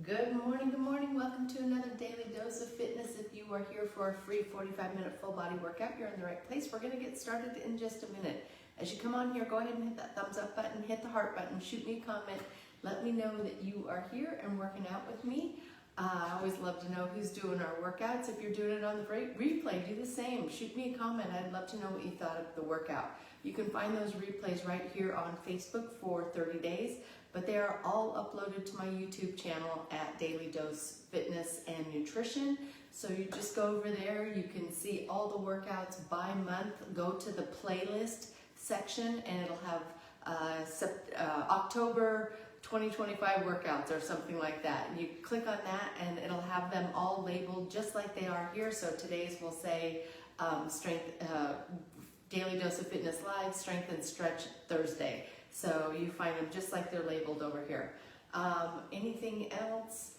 Good morning, good morning. Welcome to another Daily Dose of Fitness. If you are here for a free 45-minute full body workout, you're in the right place. We're going to get started in just a minute. As you come on here, go ahead and hit that thumbs up button, hit the heart button, shoot me a comment. Let me know that you are here and working out with me. I always love to know who's doing our workouts. If you're doing it on the replay, do the same. Shoot me a comment. I'd love to know what you thought of the workout. You can find those replays right here on Facebook for 30 days. But they are all uploaded to my YouTube channel at Daily Dose Fitness and Nutrition. So you just go over there, you can see all the workouts by month. Go to the playlist section and it'll have October 2025 workouts or something like that. You click on that and it'll have them all labeled just like they are here. So today's will say Daily Dose of Fitness Live, Strength and Stretch Thursday. So you find them just like they're labeled over here. Anything else?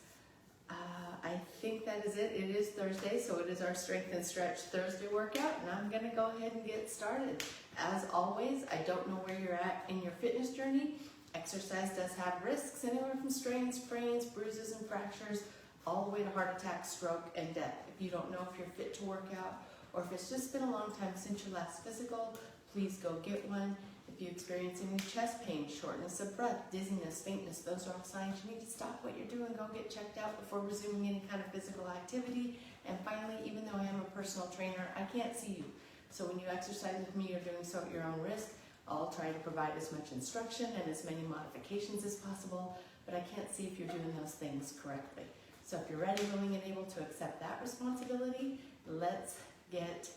I think that is it. It is Thursday, so it is our Strength and Stretch Thursday workout, and I'm gonna go ahead and get started. As always, I don't know where you're at in your fitness journey. Exercise does have risks, anywhere from strains, sprains, bruises, and fractures, all the way to heart attack, stroke, and death. If you don't know if you're fit to work out, or if it's just been a long time since your last physical, please go get one. If you experience any chest pain, shortness of breath, dizziness, faintness, those are all signs you need to stop what you're doing, go get checked out before resuming any kind of physical activity. And finally, even though I am a personal trainer, I can't see you. So when you exercise with me, you're doing so at your own risk. I'll try to provide as much instruction and as many modifications as possible, but I can't see if you're doing those things correctly. So if you're ready, willing, and able to accept that responsibility, let's get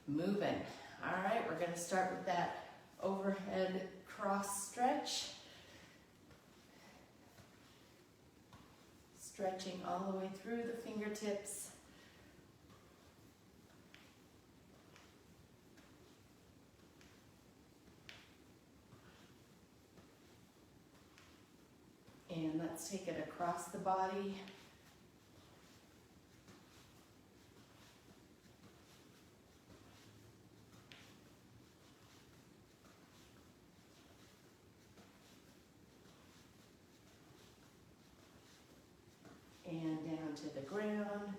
moving. All right, we're gonna start with that overhead cross stretch. Stretching all the way through the fingertips. And let's take it across the body. And down to the ground.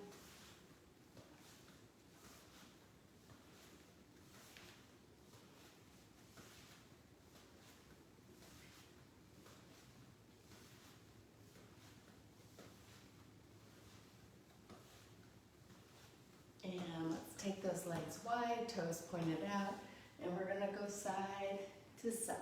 And let's take those legs wide, toes pointed out, and we're gonna go side to side.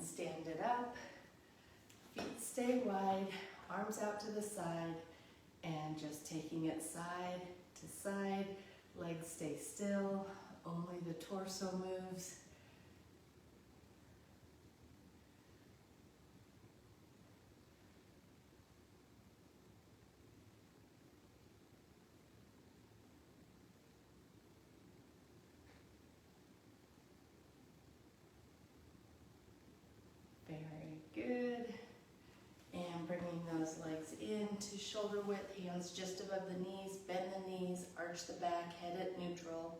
Stand it up, feet stay wide, arms out to the side, and just taking it side to side, legs stay still, only the torso moves. Good. And bringing those legs into shoulder width, hands just above the knees, bend the knees, arch the back, head at neutral.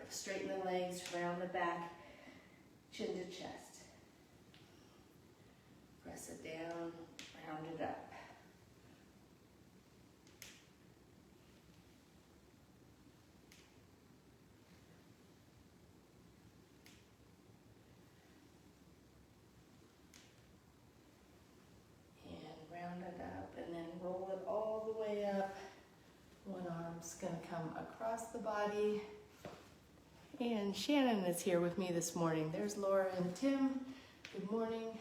Straighten the legs, round the back, chin to chest. Press it down, round it up. Round it up and then roll it all the way up. One arm's gonna come across the body. And Shannon is here with me this morning. There's Laura and Tim. Good morning.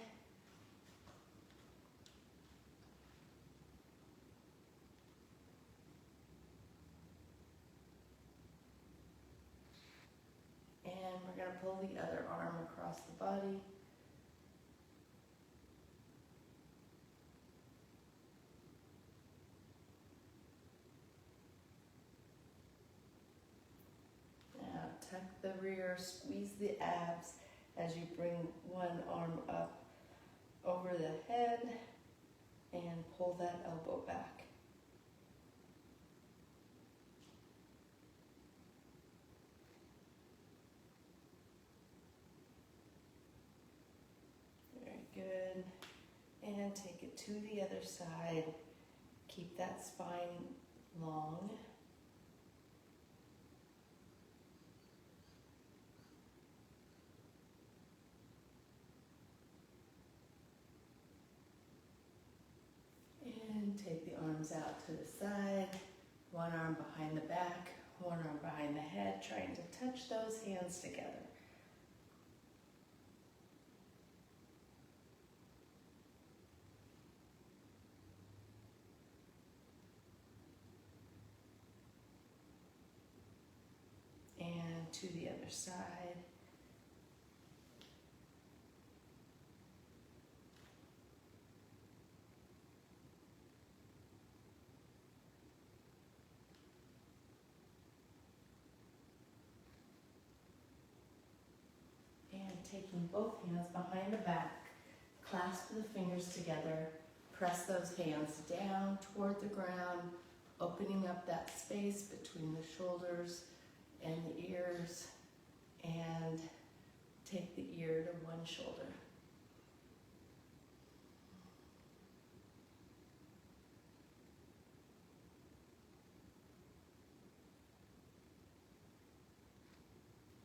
And we're gonna pull the other arm across the body. up, tuck the rear, squeeze the abs as you bring one arm up over the head and pull that elbow back. Very good. And take it to the other side. Keep that spine long. And take the arms out to the side. One arm behind the back, one arm behind the head, trying to touch those hands together. And to the other side. And taking both hands behind the back, clasp the fingers together, press those hands down toward the ground, opening up that space between the shoulders and the ears, and take the ear to one shoulder.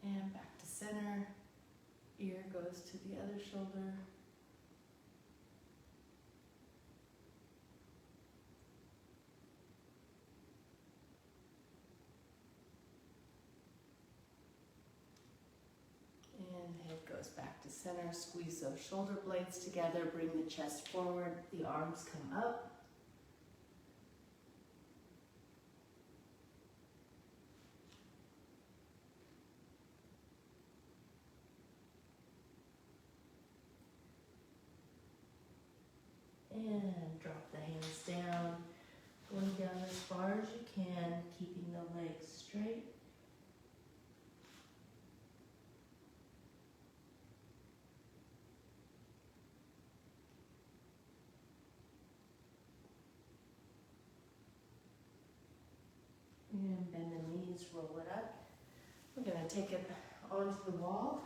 And back to center. Ear goes to the other shoulder. And head goes back to center. Squeeze those shoulder blades together. Bring the chest forward. The arms come up. And drop the hands down, going down as far as you can, keeping the legs straight. And bend the knees, roll it up. We're going to take it onto the wall.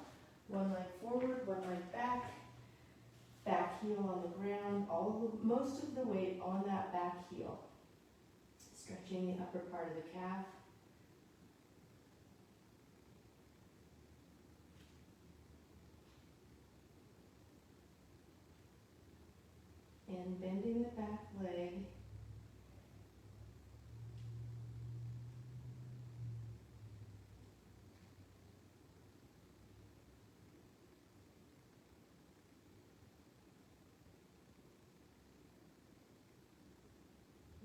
One leg forward, one leg back. Back heel on the ground, most of the weight on that back heel. Stretching the upper part of the calf. And bending the back leg.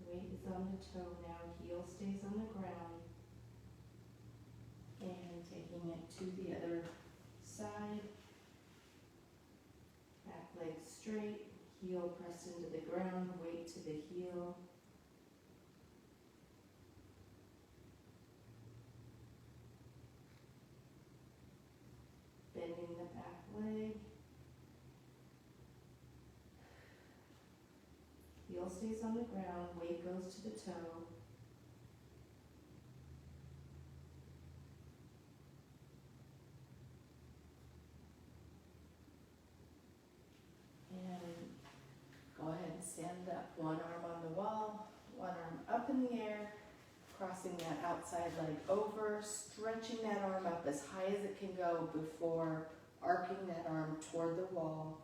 Weight is on the toe now, heel stays on the ground. And taking it to the other side. Back leg straight, heel pressed into the ground, weight to the heel. Bending the back leg. Heel stays on the ground, weight goes to the toe. And go ahead and stand up. One arm on the wall, one arm up in the air, crossing that outside leg over, stretching that arm up as high as it can go before arcing that arm toward the wall.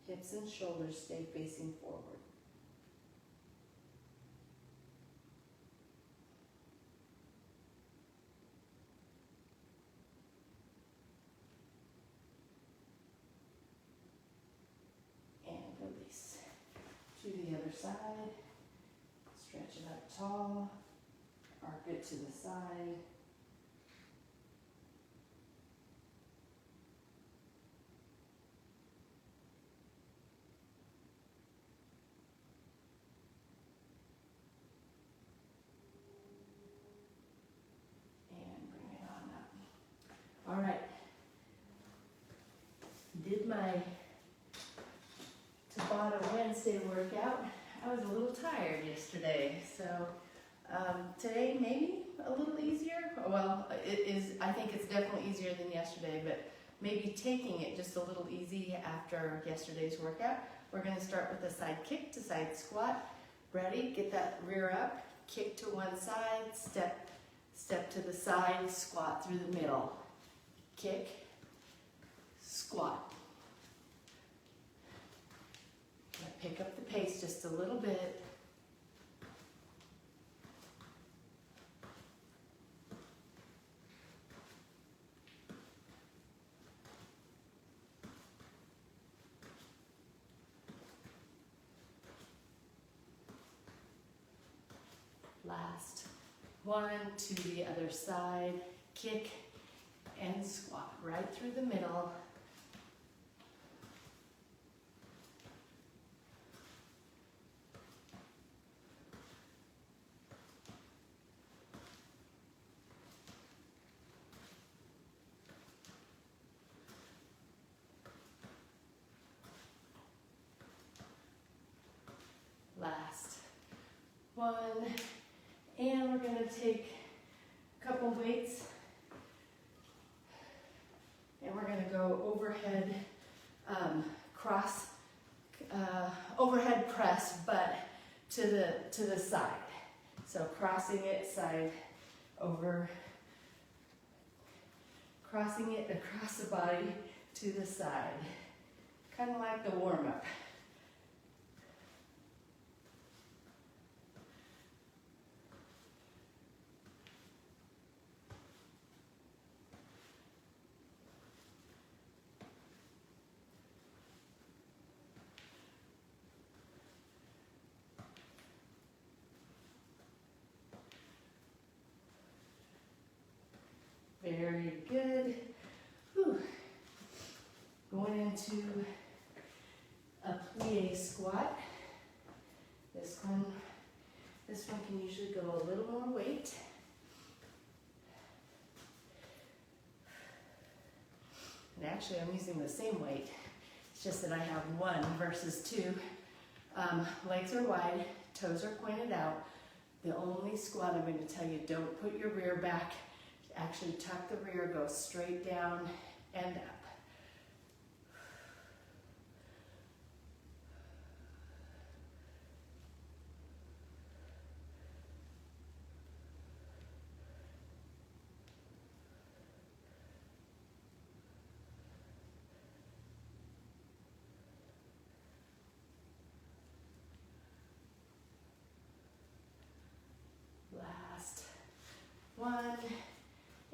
Hips and shoulders stay facing forward. And release. To the other side. Stretch it up tall. Arc it to the side. And bring it did my Tabata Wednesday workout. I was a little tired yesterday, so today maybe a little easier. Well, it is. I think it's definitely easier than yesterday, but maybe taking it just a little easy after yesterday's workout. We're going to start with a side kick to side squat. Ready? Get that rear up, kick to one side, step to the side, squat through the middle. Kick, squat. Pick up the pace just a little bit. Last one to the other side, kick and squat right through the middle. Last one. And we're going to take a couple weights and we're going to go overhead overhead press, but to the side. So crossing it side over, crossing it across the body to the side, kind of like the warm-up. Very good. Whew. Going into a plie squat. This one can usually go a little more weight. And actually I'm using the same weight. It's just that I have one versus two. Legs are wide, toes are pointed out. The only squat I'm going to tell you, don't put your rear back. Actually tuck the rear, go straight down and up. Last one.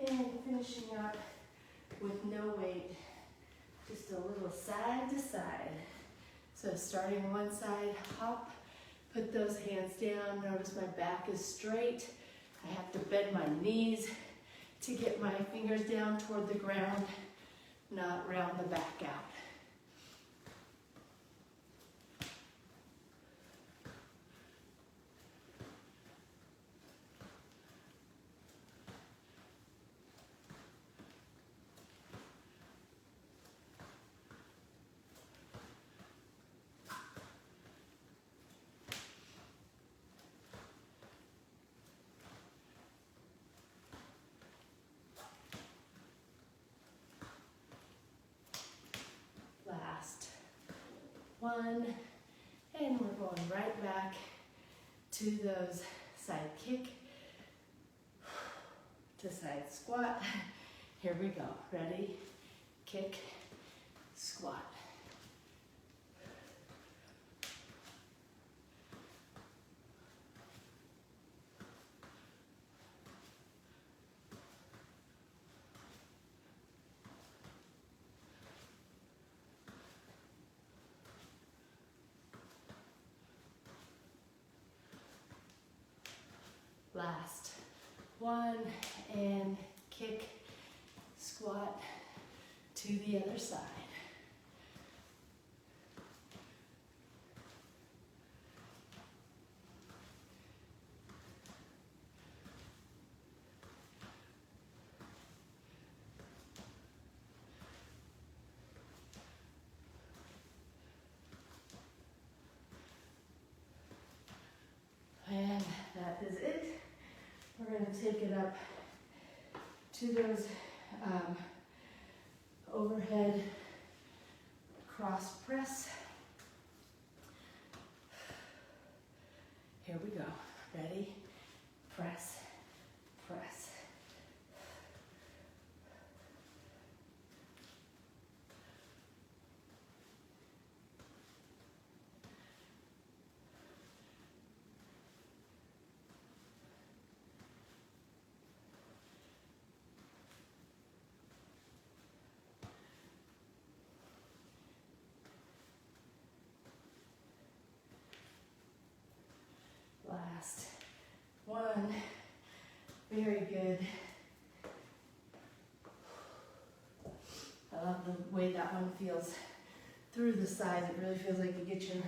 And finishing up with no weight, just a little side to side. So starting one side, hop, put those hands down. Notice my back is straight. I have to bend my knees to get my fingers down toward the ground, not round the back out. Last one, and we're going right back to those side kick to side squat. Here we go. Ready? Kick, squat. Last one, and kick, squat to the other side. going to take it up to those overhead cross press. Here we go. Ready? Press, press. Last one. Very good. I love the way that one feels through the sides. It really feels like you get your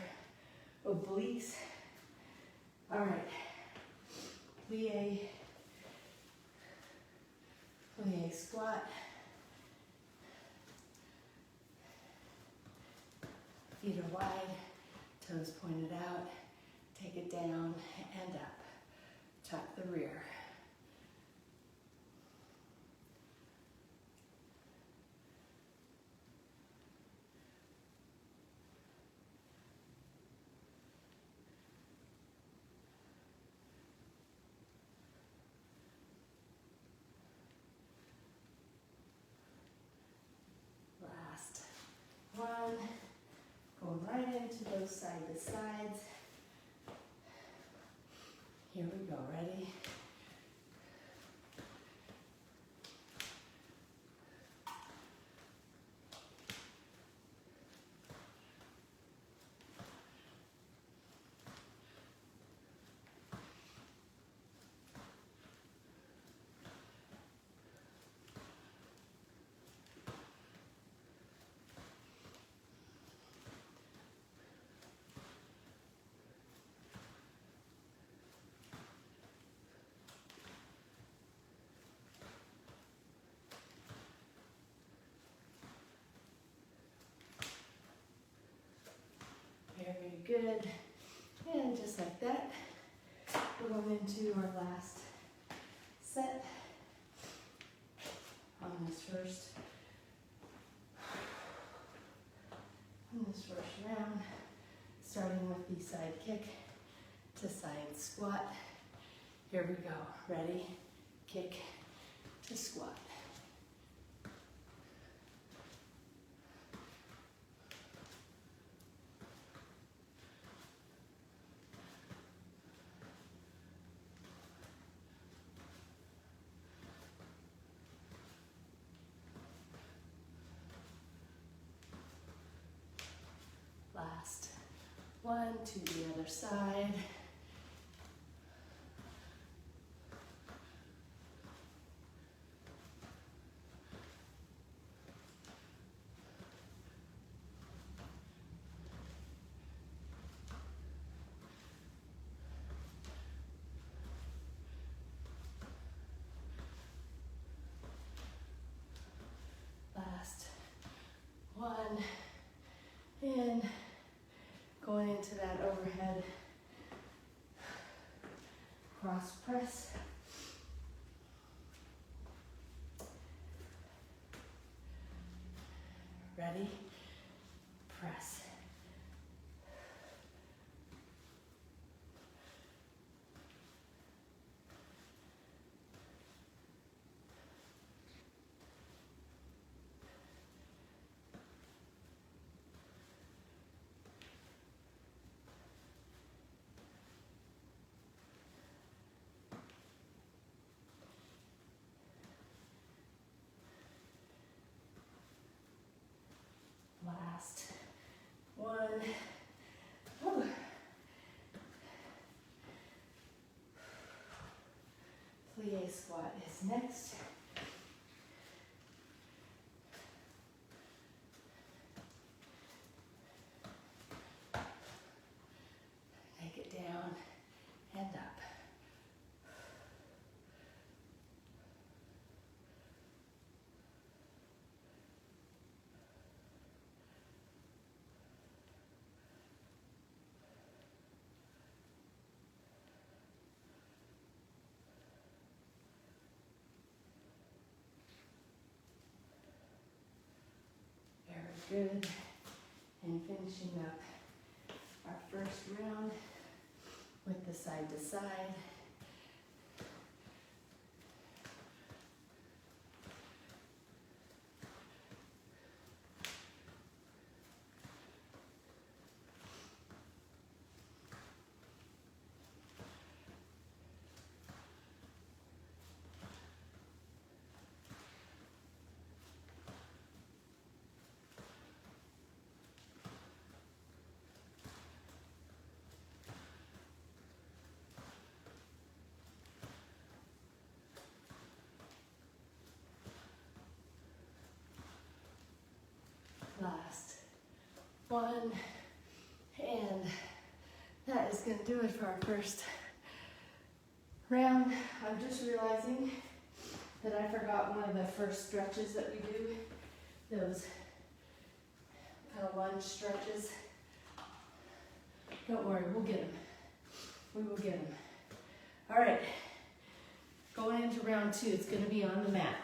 obliques. All right. Plie squat. Feet are wide, toes pointed out. Take it down and up. Tuck the rear. Last one. Going right into those side to sides. Here we go, ready? Very good. And just like that, we're going into our last set on this first round, starting with the side kick to side squat. Here we go. Ready? Kick to squat. Last one to the other side. Last one. And going into that overhead cross press. Ready? Press. Last one. Whew. Plie squat is next. Take it down and up. Good. And finishing up our first round with the side to side. Last one, and that is going to do it for our first round. I'm just realizing that I forgot one of the first stretches that we do, those kind of lunge stretches. Don't worry, we'll get them. We will get them. All right, going into round two, it's going to be on the mat.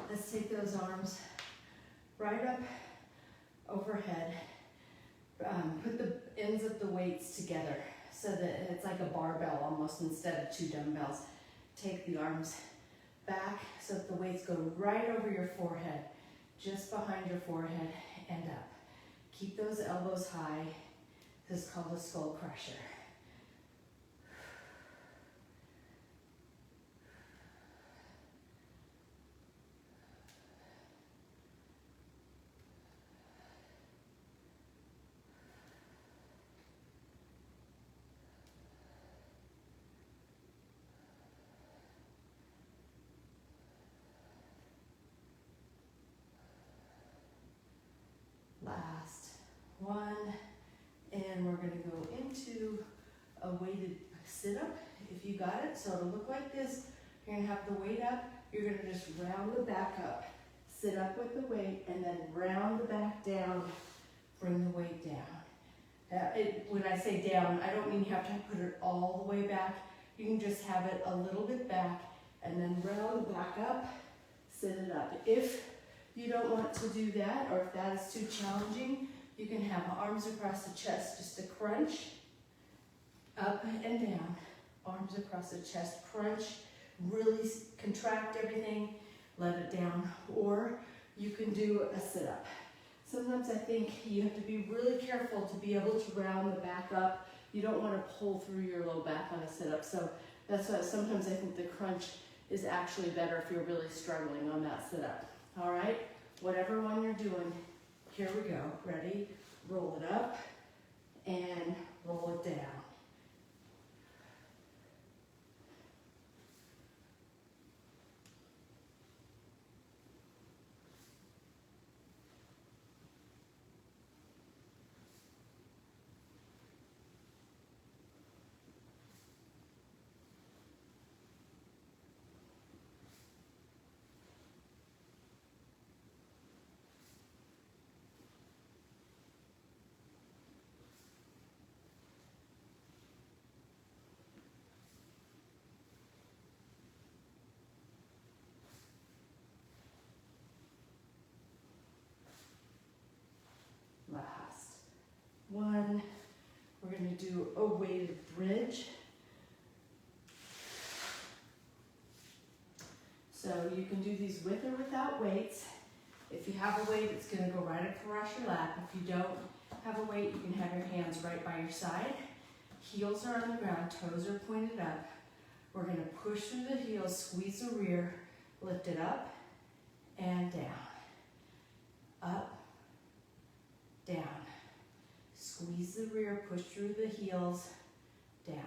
Let's take those arms right up overhead. Put the ends of the weights together so that it's like a barbell almost instead of two dumbbells. Take the arms back so that the weights go right over your forehead, just behind your forehead and up. Keep those elbows high. This is called a skull crusher. Last one, and we're going to go into a weighted sit-up if you got it. So it'll look like this. You're going to have the weight up. You're going to just round the back up. Sit up with the weight and then round the back down. Bring the weight down. When I say down, I don't mean you have to put it all the way back. You can just have it a little bit back and then round the back up, sit it up. If you don't want to do that, or if that is too challenging, you can have arms across the chest, just a crunch, up and down, arms across the chest, crunch, really contract everything, let it down, or you can do a sit-up. Sometimes I think you have to be really careful to be able to round the back up. You don't want to pull through your low back on a sit-up, so that's why sometimes I think the crunch is actually better if you're really struggling on that sit-up. All right, whatever one you're doing, here we go. Ready? Roll it up and roll it down. Last one, we're going to do a weighted bridge. So you can do these with or without weights. If you have a weight, it's going to go right across your lap. If you don't have a weight, you can have your hands right by your side. Heels are on the ground, toes are pointed up. We're going to push through the heels, squeeze the rear, lift it up and down. Up, down. Squeeze the rear, push through the heels, down.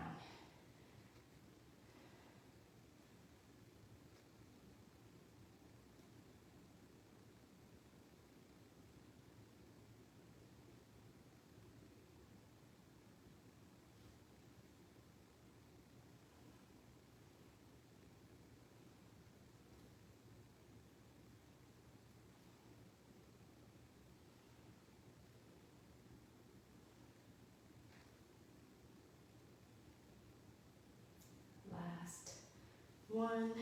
one.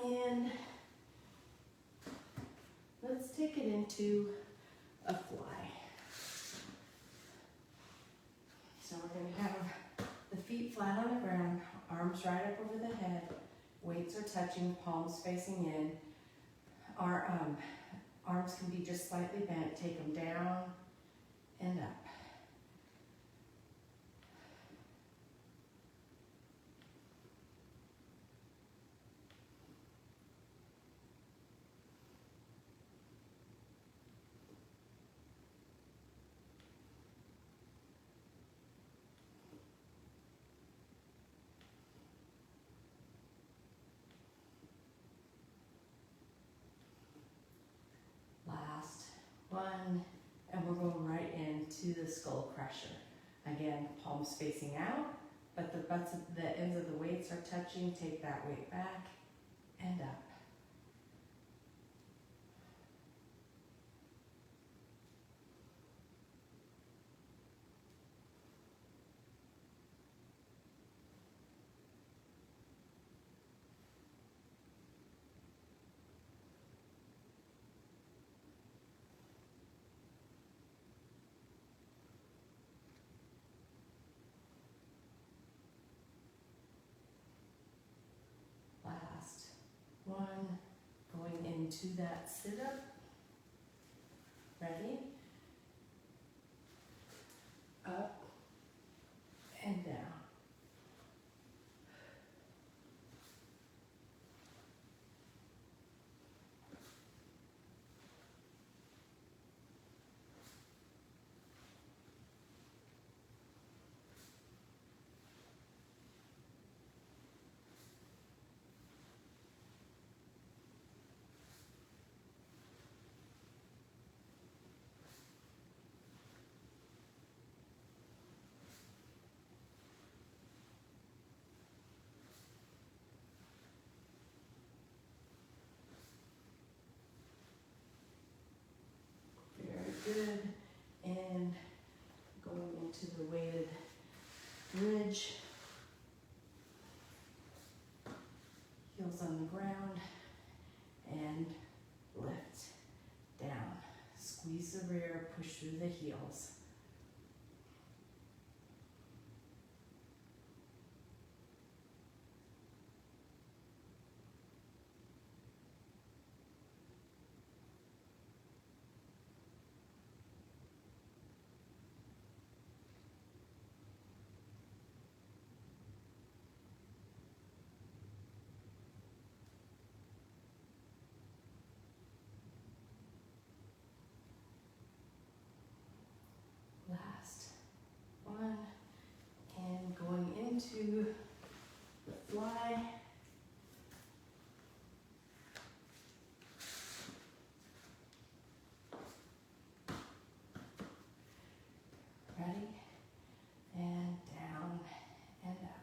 And let's take it into a fly. So we're going to have the feet flat on the ground, arms right up over the head, weights are touching, palms facing in. Our arms can be just slightly bent. Take them down and up. Last one, and we're going right into the skull crusher. Again, palms facing out, but the ends of the weights are touching. Take that weight back and up. Last one, going into that sit-up. Ready? Up and down. Very good. And going into the weighted bridge. Heels on the ground and lift down. Squeeze the rear, push through the heels. Last one, and going into the fly. Ready? And down and up.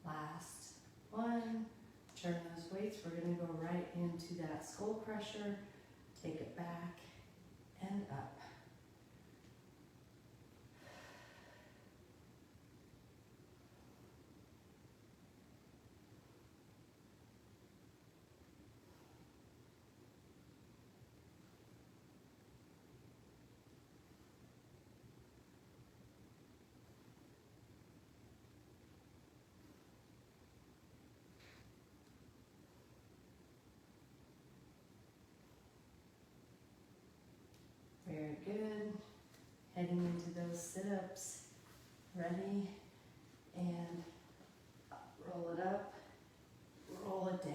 Last one. Turn those weights. We're going to go right into that skull crusher. Take it back and up. Very good. Heading into those sit-ups. Ready? And roll it up, roll it down.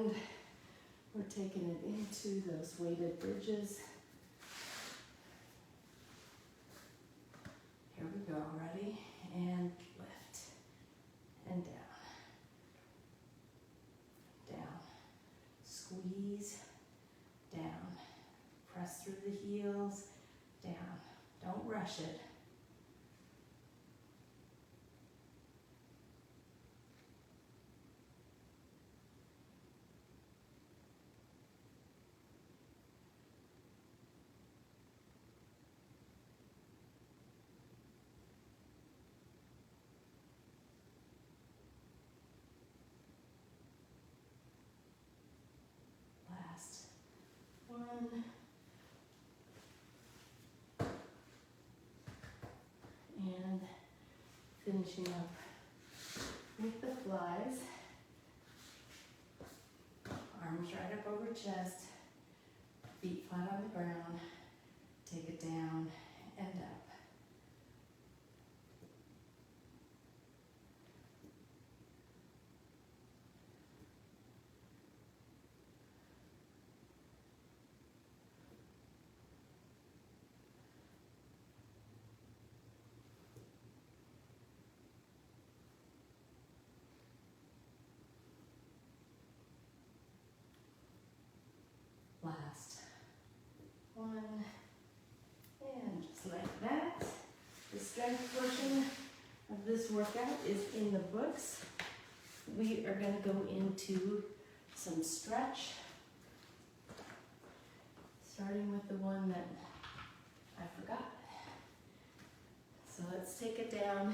And we're taking it into those weighted bridges. Here we go, ready? And lift. And down. Down. Squeeze. Down. Press through the heels. Down. Don't rush it. Last one. And finishing up with the flies. Arms right up over chest, feet flat on the ground. Take it down and up. Last one, and just like that. The strength portion of this workout is in the books. We are going to go into some stretch, starting with the one that I forgot. So let's take it down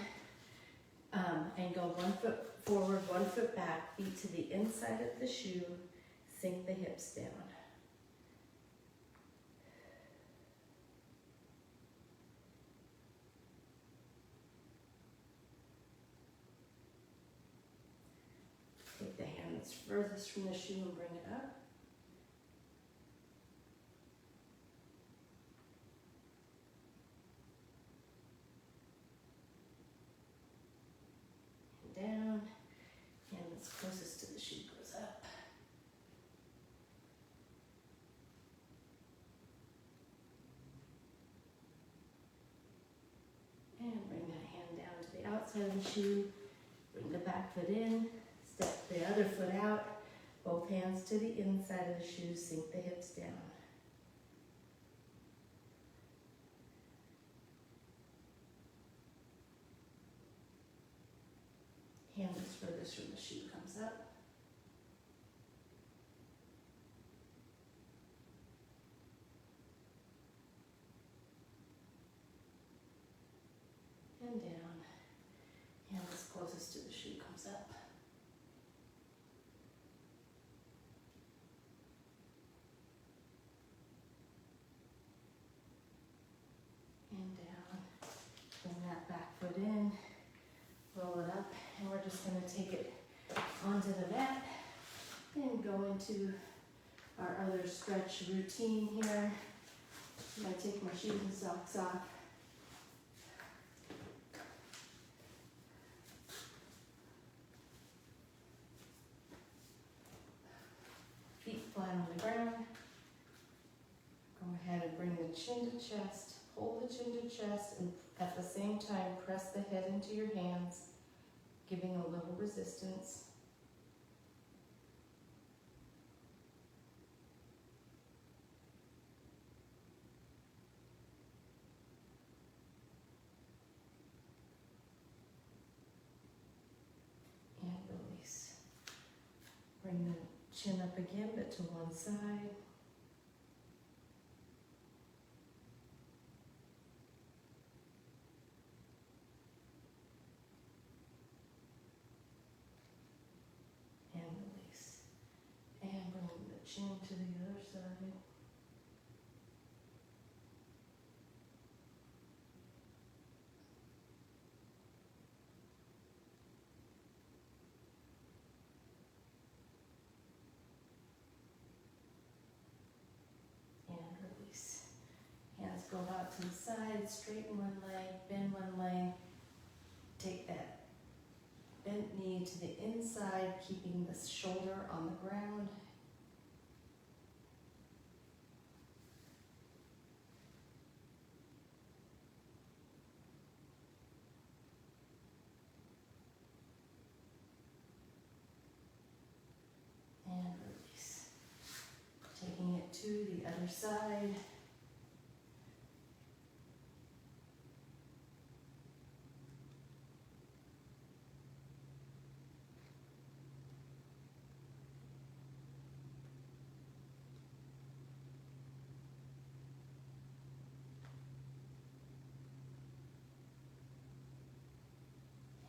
and go 1 foot forward, 1 foot back, feet to the inside of the shoe, sink the hips down. Take the hand that's furthest from the shoe and bring it up. And down. Hand that's closest to the shoe goes up. And bring that hand down to the outside of the shoe. Bring the back foot in. Step the other foot out, both hands to the inside of the shoe, sink the hips down. Hand that's furthest from the shoe comes up. And down. Hand that's closest to the shoe comes up. And down. Bring that back foot in, roll it up, and we're just going to take it onto the mat and go into our other stretch routine here. I'm going to take my shoes and socks off. Feet flat on the ground. Go ahead and bring the chin to chest. Hold the chin to chest and at the same time press the head into your hands, giving a little resistance. And release. Bring the chin up again, but to one side. And bring the chin to the other side. And release. Hands go out to the side, straighten one leg, bend one leg. Take that bend bent knee to the inside, keeping the shoulder on the ground. And release. Taking it to the other side.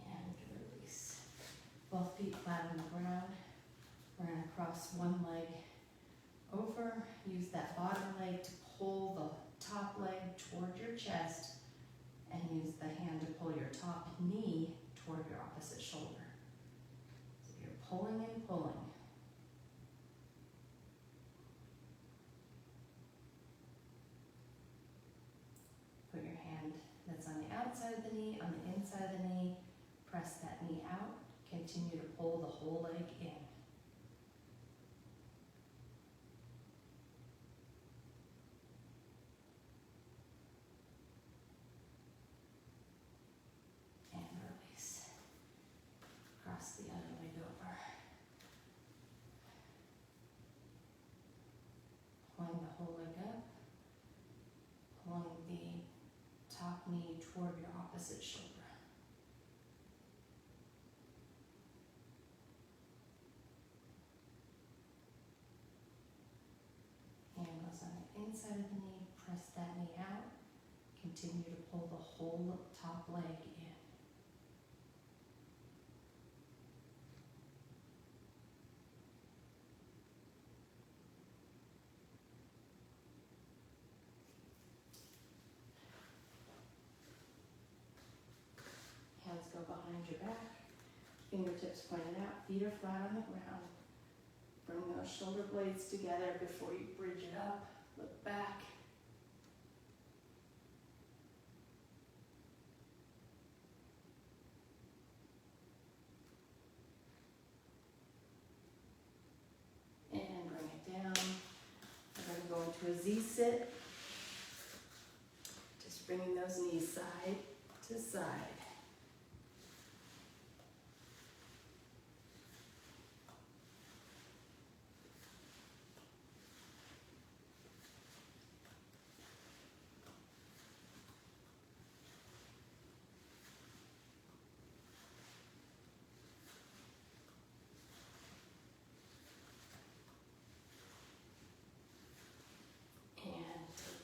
And release. Both feet flat on the ground. We're going to cross one leg over. Use that bottom leg to pull the top leg toward your chest, and use the hand to pull your top knee toward your opposite shoulder. So you're pulling and pulling. Put your hand that's on the outside of the knee on the inside of the knee. Press that knee out. Continue to pull the whole leg in. And release. Cross the other leg over. Pulling the whole leg up. Pulling the top knee toward your opposite shoulder. Hand goes on the inside of the knee, press that knee out. Continue to pull the whole top leg in. Hands go behind your back. Fingertips pointed out, feet are flat on the ground. Bring those shoulder blades together before you bridge it up. Look back. And bring it down. We're going to go into a Z-sit. Just bringing those knees side to side.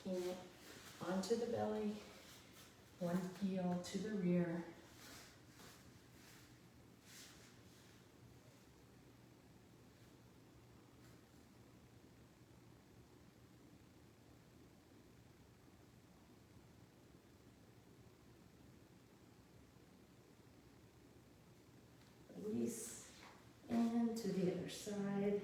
Taking it onto the belly, one heel to the rear. Release, and to the other side.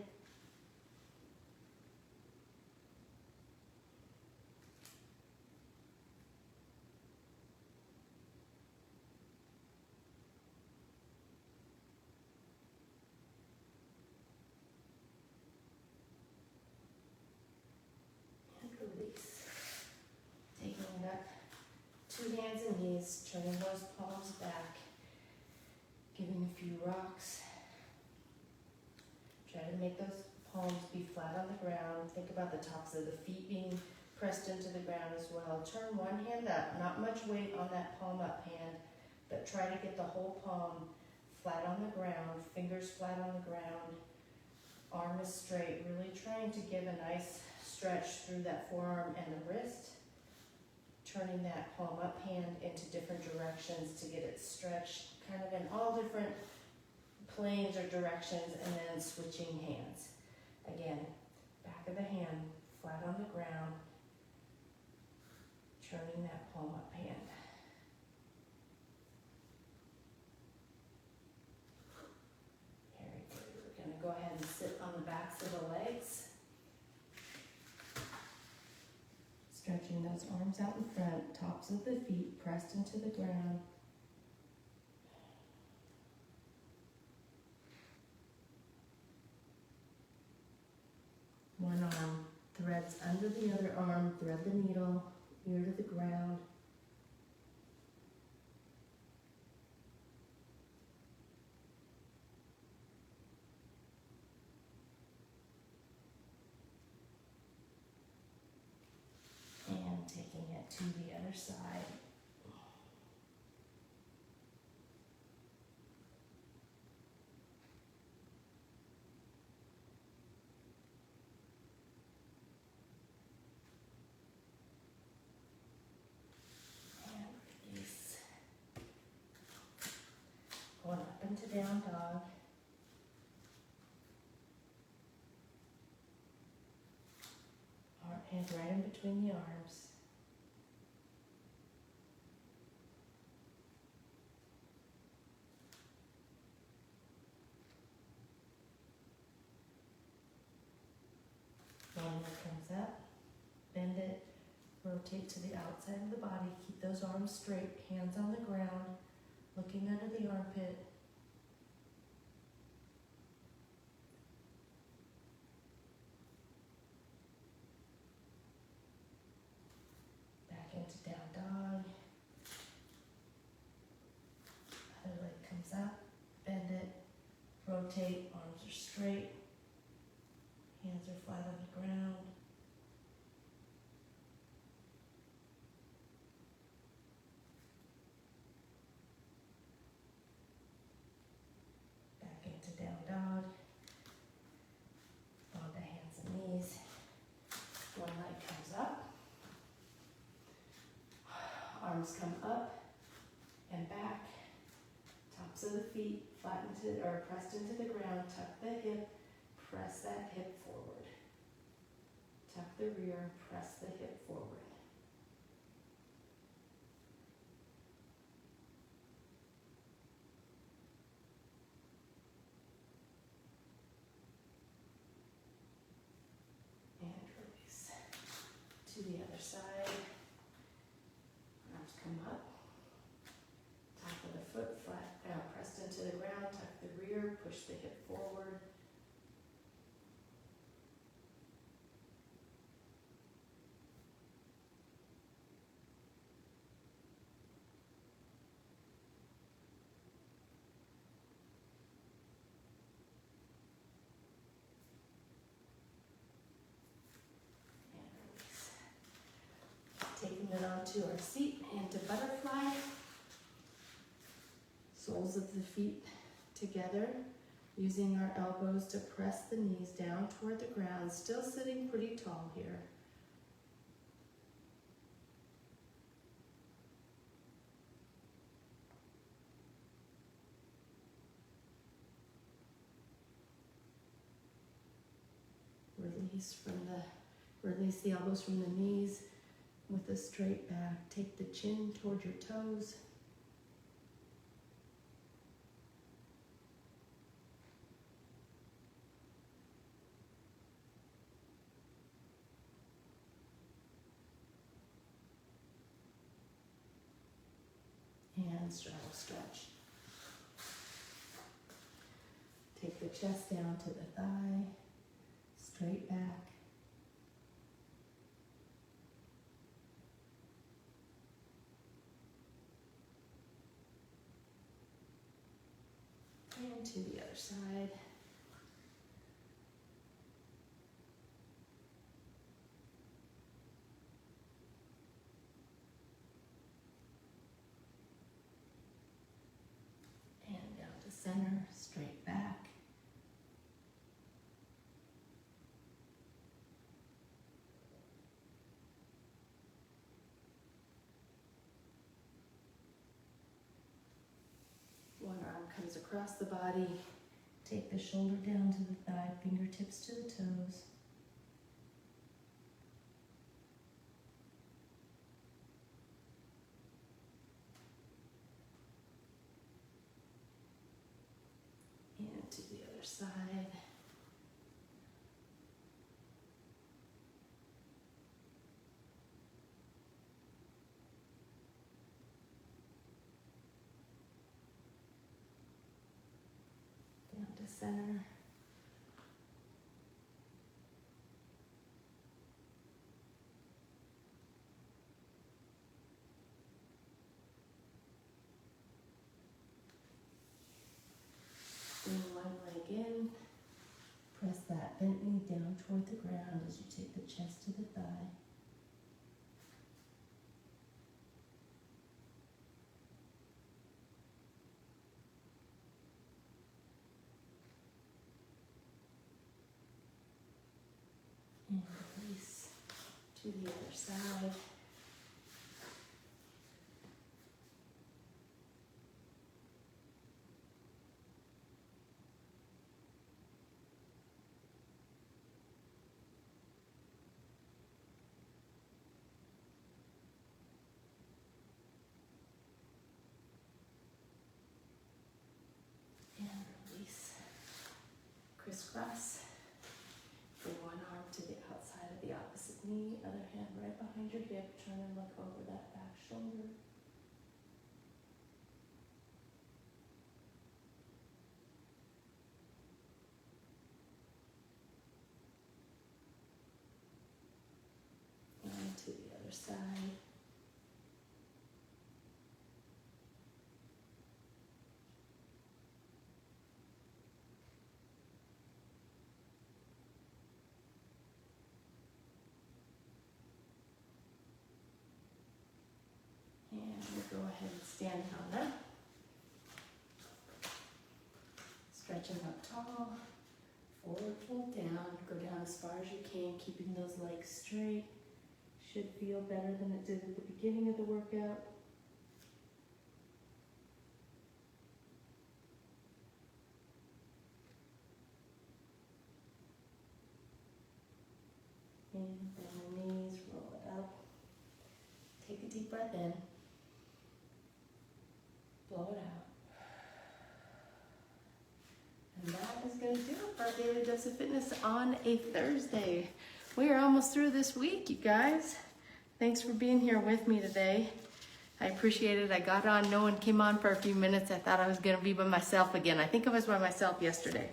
Release. Taking it up, two hands and knees, turning those palms back, giving a few rocks. Try to make those palms be flat on the ground. Think about the tops of the feet being pressed into the ground as well. Turn one hand up, not much weight on that palm up hand, but try to get the whole palm flat on the ground, fingers flat on the ground, arm is straight, really trying to give a nice stretch through that forearm and the wrist. Turning that palm up hand into different directions to get it stretched kind of in all different planes or directions, and then switching hands. Again, back of the hand flat on the ground, turning that palm up hand. Very good. We're going to go ahead and sit on the backs of the legs. Stretching those arms out in front, tops of the feet pressed into the ground. threads under the other arm, thread the needle, ear to the ground. And taking it to the other side. And release. Going up into down dog. Hands right in between the arms. One leg comes up, bend it, rotate to the outside of the body, keep those arms straight, hands on the ground, looking under the armpit. Back into down dog. Other leg comes up, bend it, rotate, arms are straight, hands are flat on the ground. Back into down dog. Onto hands and knees. One leg comes up. Arms come up and back. Tops of the feet flattened to, or pressed into the ground. Tuck the hip. Press that hip forward. Tuck the rear. Press the hip forward. And release. To the other side. Arms come up. Top of the foot flat, pressed into the ground. Tuck the rear. Push the hip forward. Taking it onto our seat, into butterfly. Soles of the feet together, using our elbows to press the knees down toward the ground, still sitting pretty tall here. Release the elbows from the knees with a straight back. Take the chin toward your toes. And straddle stretch. Take the chest down to the thigh, straight back. And to the other side. And down to center, straight back. One arm comes across the body. Take the shoulder down to the thigh, fingertips to the toes. And to the other side. Down to center. down toward the ground as you take the chest to the thigh. And release to the other side. And release. Crisscross. Bring one arm to the outside of the opposite knee, other hand right behind your hip. Turn and look over that back shoulder. And to the other side. And we'll go ahead and stand on that. Stretching up tall. Forward fold down. Go down as far as you can, keeping those legs straight. Should feel better than it did at the beginning of the workout. And bend the knees, roll it up. Take a deep breath in. Blow it out. And that is going to do it for our Daily Dose of Fitness on a Thursday. We are almost through this week, you guys. Thanks for being here with me today. I appreciate it. I got on, no one came on for a few minutes. I thought I was going to be by myself again. I think I was by myself yesterday.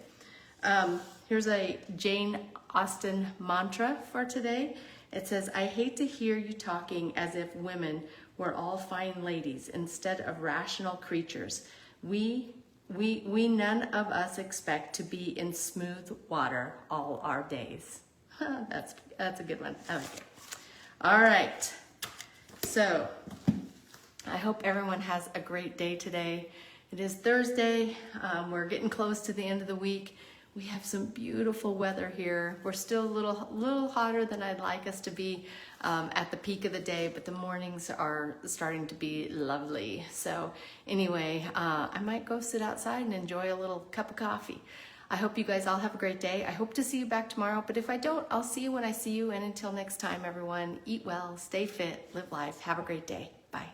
Here's a Jane Austen mantra for today. It says, I hate to hear you talking as if women were all fine ladies instead of rational creatures. We none of us expect to be in smooth water all our days. That's a good one. I like it. All right. So I hope everyone has a great day today. It is Thursday. We're getting close to the end of the week. We have some beautiful weather here. We're still a little hotter than I'd like us to be at the peak of the day, but the mornings are starting to be lovely. So anyway, I might go sit outside and enjoy a little cup of coffee. I hope you guys all have a great day. I hope to see you back tomorrow, but if I don't, I'll see you when I see you. And until next time, everyone, eat well, stay fit, live life. Have a great day. Bye.